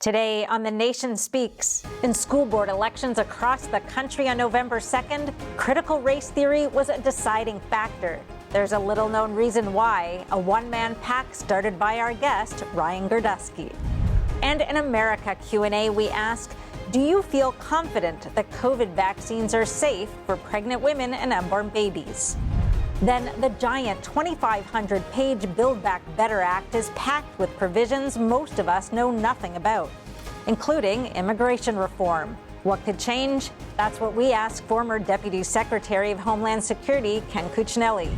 Today on The Nation Speaks, in school board elections across the country on November 2nd, critical race theory was a deciding factor. There's a little-known reason why, a one-man pack started by our guest, Ryan Gordsky. And in America Q&A, we ask, do you feel confident that COVID vaccines are safe for pregnant women and unborn babies? Then the giant 2,500-page Build Back Better Act is packed with provisions most of us know nothing about, including immigration reform. What could change? That's what we ask former Deputy Secretary of Homeland Security, Ken Cuccinelli.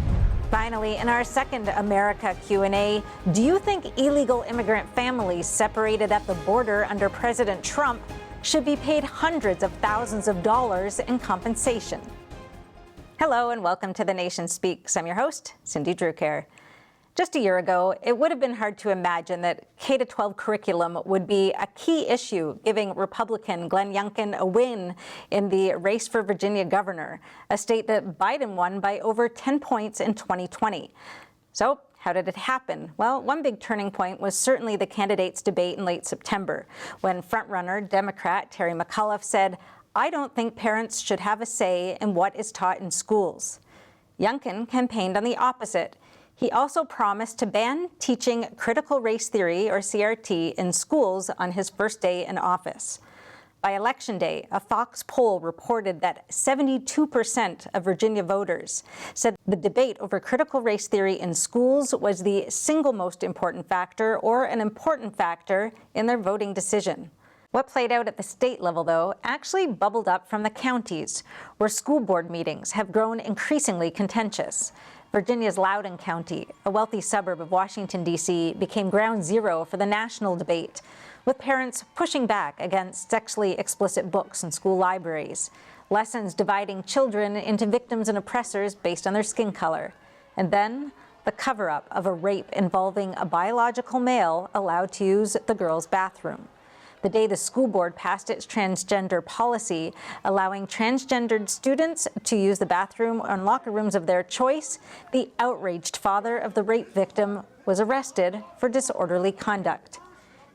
Finally, in our second America Q&A, do you think illegal immigrant families separated at the border under President Trump should be paid hundreds of thousands of dollars in compensation? Hello and welcome to The Nation Speaks. I'm your host, Cindy Drucker. Just a year ago, it would have been hard to imagine that K-12 curriculum would be a key issue, giving Republican Glenn Youngkin a win in the race for Virginia governor, a state that Biden won by over 10 points in 2020. So how did it happen? Well, one big turning point was certainly the candidates' debate in late September, when frontrunner Democrat Terry McAuliffe said, "I don't think parents should have a say in what is taught in schools." Youngkin campaigned on the opposite. He also promised to ban teaching critical race theory, or CRT, in schools on his first day in office. By Election Day, a Fox poll reported that 72% of Virginia voters said the debate over critical race theory in schools was the single most important factor or an important factor in their voting decision. What played out at the state level, though, actually bubbled up from the counties, where school board meetings have grown increasingly contentious. Virginia's Loudoun County, a wealthy suburb of Washington, D.C., became ground zero for the national debate, with parents pushing back against sexually explicit books in school libraries, lessons dividing children into victims and oppressors based on their skin color, and then the cover-up of a rape involving a biological male allowed to use the girls' bathroom. The day the school board passed its transgender policy, allowing transgendered students to use the bathroom or locker rooms of their choice, the outraged father of the rape victim was arrested for disorderly conduct.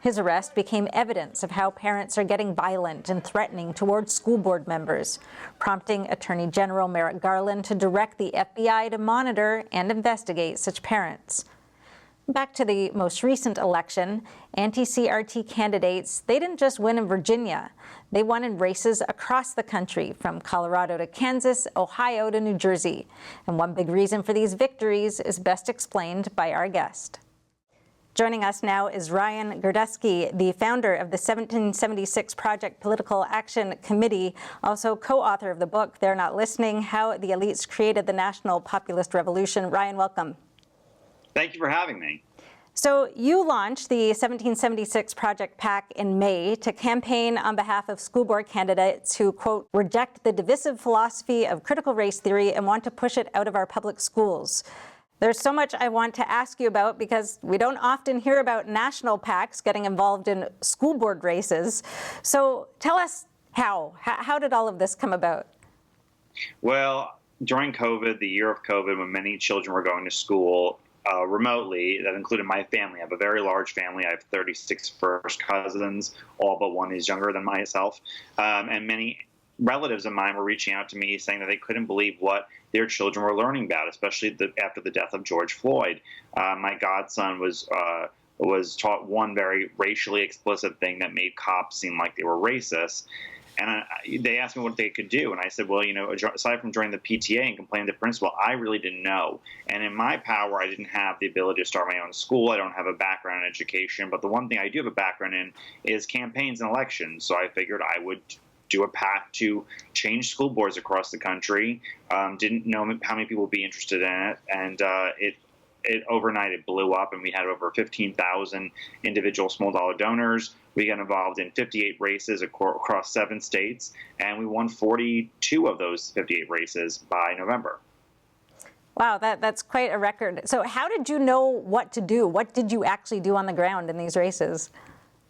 His arrest became evidence of how parents are getting violent and threatening towards school board members, prompting Attorney General Merrick Garland to direct the FBI to monitor and investigate such parents. Back to the most recent election, anti-CRT candidates, they didn't just win in Virginia. They won in races across the country, from Colorado to Kansas, Ohio to New Jersey. And one big reason for these victories is best explained by our guest. Joining us now is Ryan Gordsky, the founder of the 1776 Project Political Action Committee, also co-author of the book, They're Not Listening, How the Elites Created the National Populist Revolution. Ryan, welcome. Thank you for having me. So you launched the 1776 Project PAC in May to campaign on behalf of school board candidates who, quote, reject the divisive philosophy of critical race theory and want to push it out of our public schools. There's so much I want to ask you about because we don't often hear about national PACs getting involved in school board races. So tell us how did all of this come about? Well, during COVID, the year of COVID, when many children were going to school remotely, that included my family. I have a very large family. I have 36 first cousins, all but one is younger than myself. And many relatives of mine were reaching out to me saying that they couldn't believe what their children were learning about, especially after the death of George Floyd. My godson was taught one very racially explicit thing that made cops seem like they were racist. And they asked me what they could do. And I said, well, aside from joining the PTA and complaining to the principal, I really didn't know. And in my power, I didn't have the ability to start my own school. I don't have a background in education. But the one thing I do have a background in is campaigns and elections. So I figured I would do a PAC to change school boards across the country. Didn't know how many people would be interested in it. And it overnight, it blew up, and we had over 15,000 individual small dollar donors. We got involved in 58 races across 7 states, and we won 42 of those 58 races by November. Wow, that's quite a record. So how did you know what to do? What did you actually do on the ground in these races?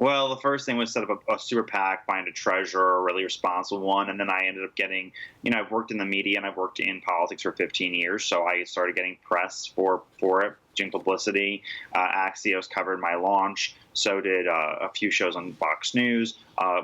Well, the first thing was set up a super PAC, find a treasurer, a really responsible one, and then I ended up getting, I've worked in the media and I've worked in politics for 15 years, so I started getting press for it, doing publicity. Axios covered my launch. So did a few shows on Fox News.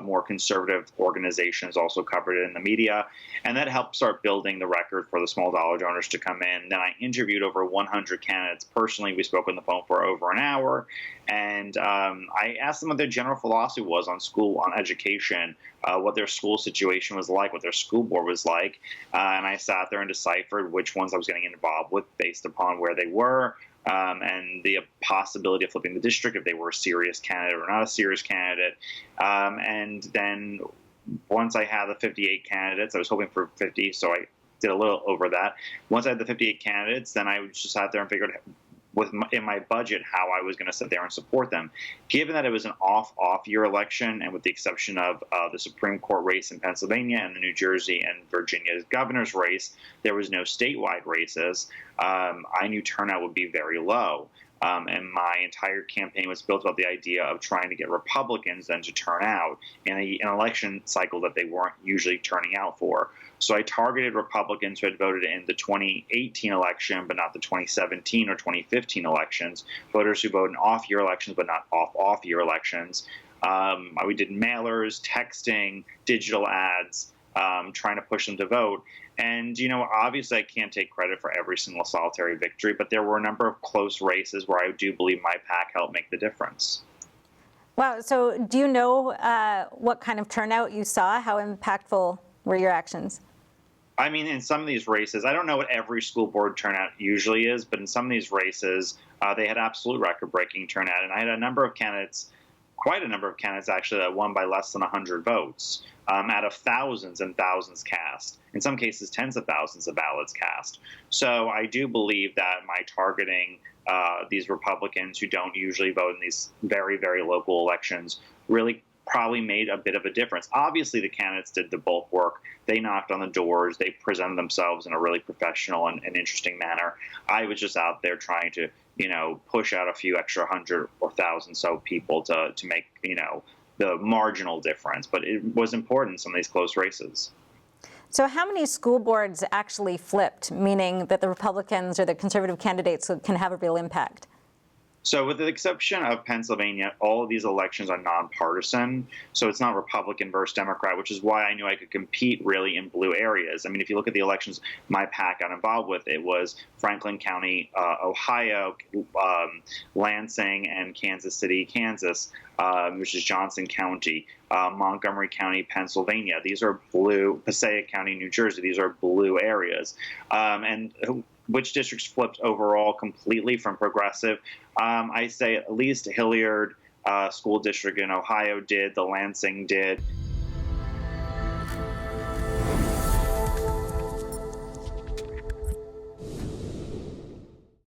More conservative organizations also covered it in the media. And that helped start building the record for the small dollar donors to come in. Then I interviewed over 100 candidates personally. We spoke on the phone for over an hour. And I asked them what their general philosophy was on school, on education, what their school situation was like, what their school board was like. And I sat there and deciphered which ones I was getting involved with based upon where they were. And the possibility of flipping the district if they were a serious candidate or not a serious candidate. And then once I had the 58 candidates, I was hoping for 50, so I did a little over that. Once I had the 58 candidates, then I just sat there and figured in my budget how I was going to sit there and support them. Given that it was an off-year election, and with the exception of the Supreme Court race in Pennsylvania and the New Jersey and Virginia's governor's race, there was no statewide races. I knew turnout would be very low. And my entire campaign was built about the idea of trying to get Republicans then to turn out in an election cycle that they weren't usually turning out for. So I targeted Republicans who had voted in the 2018 election, but not the 2017 or 2015 elections, voters who voted in off-year elections, but not off-year elections. We did mailers, texting, digital ads, trying to push them to vote. And, obviously I can't take credit for every single solitary victory, but there were a number of close races where I do believe my PAC helped make the difference. Wow. So do you know what kind of turnout you saw? How impactful were your actions? I mean, in some of these races, I don't know what every school board turnout usually is, but in some of these races, they had absolute record-breaking turnout. And I had quite a number of candidates actually that won by less than 100 votes out of thousands and thousands cast. In some cases, tens of thousands of ballots cast. So I do believe that my targeting these Republicans who don't usually vote in these very, very local elections really probably made a bit of a difference. Obviously, the candidates did the bulk work. They knocked on the doors. They presented themselves in a really professional and interesting manner. I was just out there trying to, push out a few extra 100 or 1,000 so people to make, the marginal difference. But it was important in some of these close races. So how many school boards actually flipped, meaning that the Republicans or the conservative candidates can have a real impact? So with the exception of Pennsylvania, all of these elections are nonpartisan. So it's not Republican versus Democrat, which is why I knew I could compete really in blue areas. I mean, if you look at the elections my PAC got involved with, it was Franklin County, Ohio, Lansing, and Kansas City, Kansas, which is Johnson County, Montgomery County, Pennsylvania. These are blue. Passaic County, New Jersey. These are blue areas. And which districts flipped overall completely from progressive? I say at least Hilliard School District in Ohio did, the Lansing did,